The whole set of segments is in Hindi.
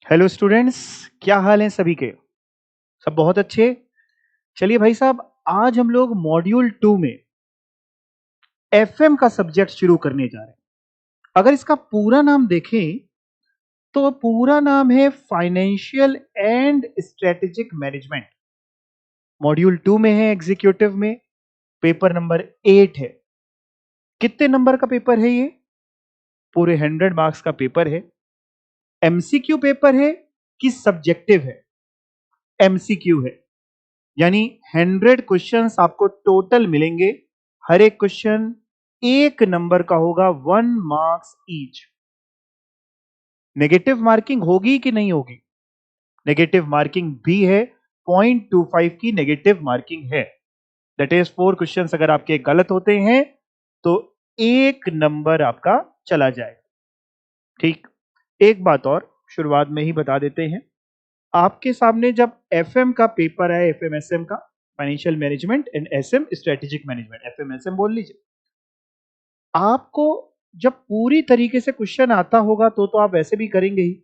Hello students. क्या हाल है सभी के? सब बहुत अच्छे। चलिए भाई साहब, आज हम लोग मॉड्यूल 2 में एफएम का सब्जेक्ट शुरू करने जा रहे हैं। अगर इसका पूरा नाम देखें तो पूरा नाम है financial and strategic management. Module 2 में है, एग्जीक्यूटिव में। पेपर नंबर 8 है। कितने नंबर का पेपर है ये? पूरे 100 मार्क्स का पेपर है। एमसीक्यू पेपर है कि सब्जेक्टिव है? एमसीक्यू है, यानी 100 क्वेश्चंस आपको टोटल मिलेंगे। हर एक क्वेश्चन 1 नंबर का होगा, 1 मार्क्स ईच। नेगेटिव मार्किंग होगी कि नहीं होगी? नेगेटिव मार्किंग भी है, 0.25 की नेगेटिव मार्किंग है। दैट इज 4 क्वेश्चंस अगर आपके गलत होते हैं तो 1 नंबर आपका चला जाएगा। ठीक। एक बात और शुरुआत में ही बता देते हैं, आपके सामने जब एफएम का पेपर है, एफएमएसएम का, financial management and SM strategic management, FMSM बोल लीजिए। आपको जब पूरी तरीके से क्वेश्चन आता होगा तो आप वैसे भी करेंगे ही,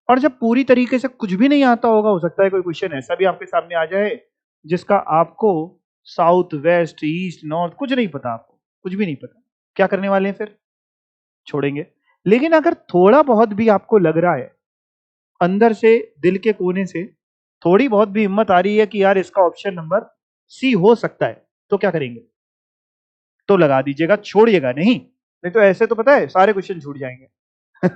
और जब पूरी तरीके से कुछ भी नहीं आता होगा, हो सकता है कोई क्वेश्चन ऐसा भी आपके सामने आ जाए जिसका आपको साउथ वेस्ट ईस्ट नॉर्थ कुछ नहीं पता, आपको कुछ भी नहीं पता। क्या करने वाले हैं फिर? छोड़ेंगे। लेकिन अगर थोड़ा बहुत भी आपको लग रहा है अंदर से, दिल के कोने से थोड़ी बहुत भी हिम्मत आ रही है कि यार इसका ऑप्शन नंबर सी हो सकता है, तो क्या करेंगे? तो लगा दीजिएगा, छोड़िएगा नहीं। नहीं तो ऐसे तो पता है सारे क्वेश्चन छूट जाएंगे।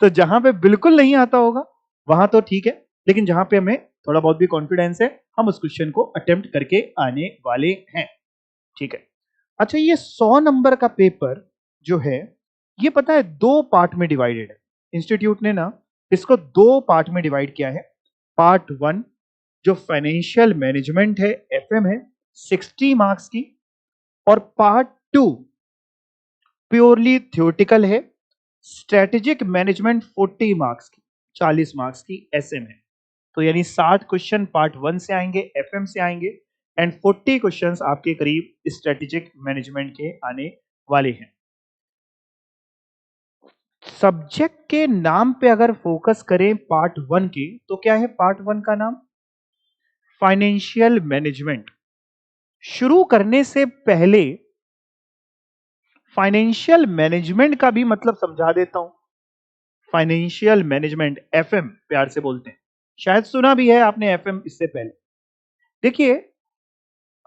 तो जहां पे बिल्कुल नहीं आता होगा वहां तो ठीक है, लेकिन जहां पे हमें थोड़ा बहुत भी कॉन्फिडेंस है, हम उस क्वेश्चन को अटेम्प्ट करके आने वाले हैं। ठीक है। अच्छा, ये 100 नंबर का पेपर जो है, ये पता है 2 पार्ट में डिवाइडेड है। इंस्टीट्यूट ने ना इसको 2 पार्ट में डिवाइड किया है। पार्ट 1 जो फाइनेंशियल मैनेजमेंट है, एफएम है, 60 मार्क्स की। और पार्ट 2 प्योरली थ्योरेटिकल है, स्ट्रेटेजिक मैनेजमेंट, 40 मार्क्स की, 40 मार्क्स की एसएम है। तो यानी 60 क्वेश्चन पार्ट 1 से आएंगे, एफएम से आएंगे, एंड 40 क्वेश्चंस आपके करीब स्ट्रेटेजिक मैनेजमेंट के आने वाले हैं। सब्जेक्ट के नाम पे अगर फोकस करें पार्ट 1 के, तो क्या है पार्ट 1 का नाम? Financial management. शुरू करने से पहले फाइनेंशियल मैनेजमेंट का भी मतलब समझा देता हूं। फाइनेंशियल मैनेजमेंट, एफएम प्यार से बोलते हैं। शायद सुना भी है आपने एफएम इससे पहले। देखिए,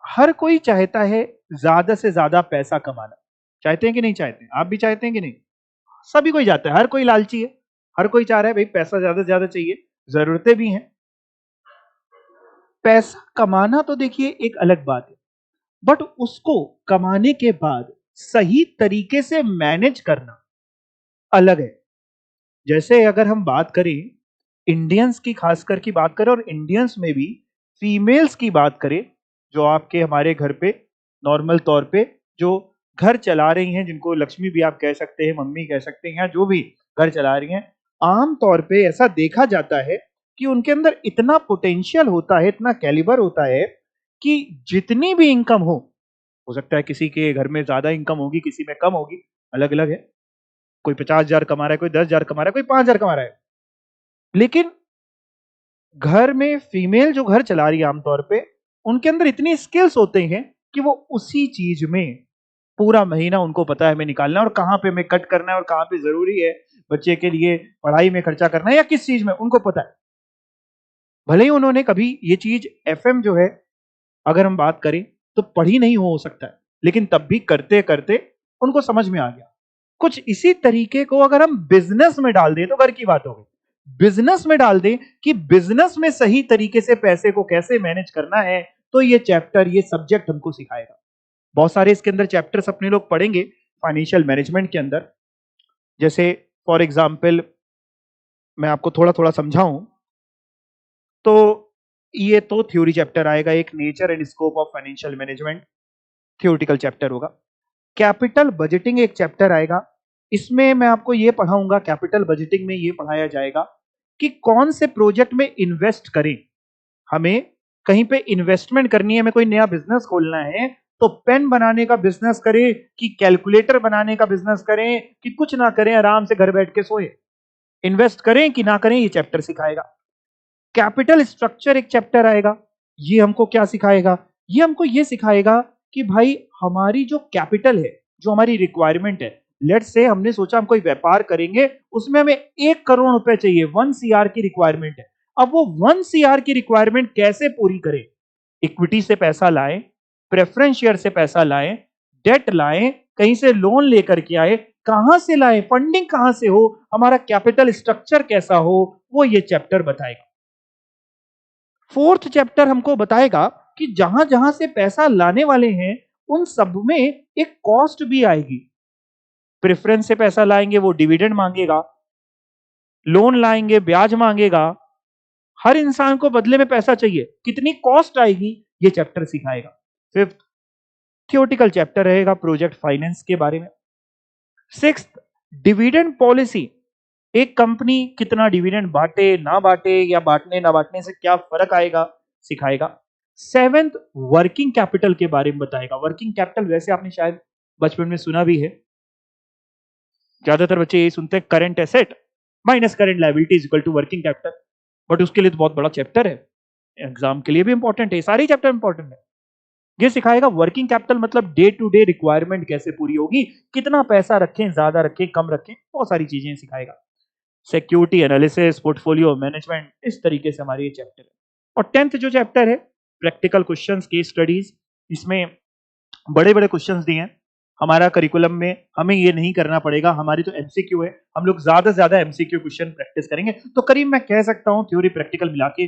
हर कोई चाहता है ज्यादा से ज्यादा पैसा कमाना। चाहते हैं कि नहीं चाहते हैं? आप भी चाहते हैं कि नहीं? सभी कोई चाहता है, हर कोई लालची है। हर कोई चाह रहा है भाई पैसा ज्यादा से ज्यादा चाहिए, जरूरतें भी हैं। पैसा कमाना तो देखिए एक अलग बात है, बट उसको कमाने के बाद सही तरीके से मैनेज करना अलग है। जैसे अगर हम बात करें इंडियंस की, खासकर की बात करें, और इंडियंस में भी फीमेल्स की बात करें, जो आपके हमारे घर पे नॉर्मल तौर पे जो घर चला रही हैं, जिनको लक्ष्मी भी आप कह सकते हैं, मम्मी कह सकते हैं, या जो भी घर चला रही हैं, आम तौर पे ऐसा देखा जाता है कि उनके अंदर इतना पोटेंशियल होता है, इतना कैलिबर होता है कि जितनी भी इनकम हो सकता है किसी के घर में ज्यादा इनकम होगी, किसी में कम होगी, अलग अलग है। कोई 50,000 कमा रहा है, कोई 10,000 कमा रहा है, कोई 5,000 कमा रहा है। लेकिन घर में फीमेल जो घर चला रही है आमतौर पे, उनके अंदर इतनी स्किल्स होते हैं कि वो उसी चीज में पूरा महीना उनको पता है हमें निकालना है और कहां पे हमें कट करना है और कहां पे जरूरी है बच्चे के लिए पढ़ाई में खर्चा करना है या किस चीज में, उनको पता है। भले ही उन्होंने कभी ये चीज एफएम जो है, अगर हम बात करें तो पढ़ी नहीं हो सकता है, लेकिन तब भी करते करते उनको समझ में आ गया। कुछ इसी तरीके को अगर हम बिजनेस में डाल दें तो घर की बात हो गई। बिजनेस में डाल दें कि बिजनेस में सही तरीके से पैसे को कैसे मैनेज करना है, तो ये चैप्टर, ये सब्जेक्ट हमको सिखाएगा। बहुत सारे इसके अंदर चैप्टर्स अपने लोग पढ़ेंगे फाइनेंशियल मैनेजमेंट के अंदर। जैसे फॉर एग्जांपल मैं आपको थोड़ा थोड़ा समझाऊं तो ये तो थ्योरी चैप्टर आएगा, एक nature and scope of financial management, theoretical chapter होगा। कैपिटल बजटिंग एक चैप्टर आएगा, इसमें मैं आपको ये पढ़ाऊंगा, कैपिटल बजटिंग में ये पढ़ाया जाएगा कि कौन से प्रोजेक्ट में इन्वेस्ट करें। हमें कहीं पे इन्वेस्टमेंट करनी है, हमें कोई नया बिजनेस खोलना है, तो पेन बनाने का बिजनेस करें कि कैलकुलेटर बनाने का बिजनेस करें कि कुछ ना करें, आराम से घर बैठ के सोए। इन्वेस्ट करें कि ना करें ये चैप्टर सिखाएगा। कैपिटल स्ट्रक्चर एक चैप्टर आएगा, ये हमको क्या सिखाएगा? ये हमको ये सिखाएगा कि भाई हमारी जो कैपिटल है, जो हमारी रिक्वायरमेंट है, लेट्स से हमने सोचा हम कोई व्यापार करेंगे, उसमें हमें 1 करोड़ रुपए चाहिए, 1 CR की रिक्वायरमेंट है। अब वो 1 CR की रिक्वायरमेंट कैसे पूरी करें? इक्विटी से पैसा लाएं, प्रेफरेंस शेयर से पैसा लाएं, डेट लाएं, कहीं से लोन लेकर के आए, कहां से लाएं, फंडिंग कहां से हो, हमारा कैपिटल स्ट्रक्चर कैसा हो, वो ये चैप्टर बताएगा। फोर्थ चैप्टर हमको बताएगा कि जहां जहां से पैसा लाने वाले हैं उन सब में एक कॉस्ट भी आएगी। प्रेफरेंस से पैसा लाएंगे वो डिविडेंड मांगेगा, लोन लाएंगे ब्याज मांगेगा, हर इंसान को बदले में पैसा चाहिए, कितनी कॉस्ट आएगी ये चैप्टर सिखाएगा। फिफ्थ थियोटिकल चैप्टर रहेगा प्रोजेक्ट फाइनेंस के बारे में। सिक्स्थ डिविडेंड पॉलिसी, एक कंपनी कितना डिविडेंड बांटे ना बांटे या बांटने ना बांटने से क्या फर्क आएगा, सिखाएगा। सेवेंथ वर्किंग कैपिटल के बारे में बताएगा। वर्किंग कैपिटल वैसे आपने शायद बचपन में सुना भी है, ज्यादातर बच्चे ये सुनते हैं current asset minus current liability is equal to working capital, but उसके लिए तो बहुत बड़ा चैप्टर है, एग्जाम के लिए भी इंपॉर्टेंट है, सारे चैप्टर इंपॉर्टेंट है। ये सिखाएगा वर्किंग कैपिटल मतलब डे टू डे रिक्वायरमेंट कैसे पूरी होगी, कितना पैसा रखें, ज्यादा रखें, कम रखें, बहुत सारी चीजें सिखाएगा। सिक्योरिटी एनालिसिस, पोर्टफोलियो मैनेजमेंट, इस तरीके से हमारे ये चैप्टर है। और 10th जो चैप्टर है प्रैक्टिकल क्वेश्चंस, केस स्टडीज, इसमें बड़े बड़े क्वेश्चंस दिए हैं। हमारा करिकुलम में हमें ये नहीं करना पड़ेगा, हमारी तो एमसीक्यू है, हम लोग ज्यादा से ज्यादा एमसीक्यू क्वेश्चन प्रैक्टिस करेंगे। तो करीब मैं कह सकता हूं थ्योरी प्रैक्टिकल मिला के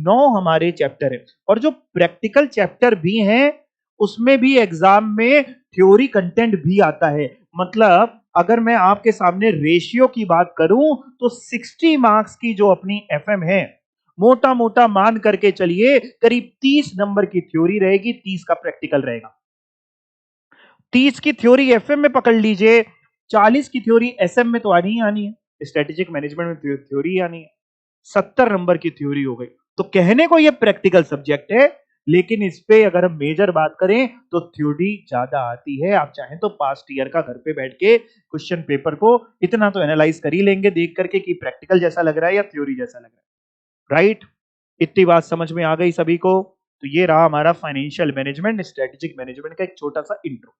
9 हमारे चैप्टर है। और जो प्रैक्टिकल चैप्टर भी हैं उसमें भी एग्जाम में थ्योरी कंटेंट भी आता है। मतलब अगर मैं आपके सामने रेशियो की बात करूं तो 60 मार्क्स की जो अपनी एफएम है, मोटा मोटा मान करके चलिए करीब 30 नंबर की थ्योरी रहेगी, 30 का प्रैक्टिकल रहेगा। 30 की थ्योरी एफएम में पकड़ लीजिए, 40 की थ्योरी एसएम में तो आनी ही आनी है, स्ट्रेटेजिक मैनेजमेंट में थ्योरी आनी है, 70 नंबर की थ्योरी हो गई। तो कहने को ये प्रैक्टिकल सब्जेक्ट है, लेकिन इस पे अगर हम मेजर बात करें तो थ्योरी ज्यादा आती है। आप चाहें तो पास्ट ईयर का घर पे बैठ के क्वेश्चन पेपर को इतना तो एनालाइज कर ही लेंगे देख करके कि प्रैक्टिकल जैसा लग रहा है या थ्योरी जैसा लग रहा है, राइट? इतनी बात समझ में आ गई सभी को? तो ये रहा हमारा फाइनेंशियल मैनेजमेंट, स्ट्रेटेजिक मैनेजमेंट का एक छोटा सा इंट्रो।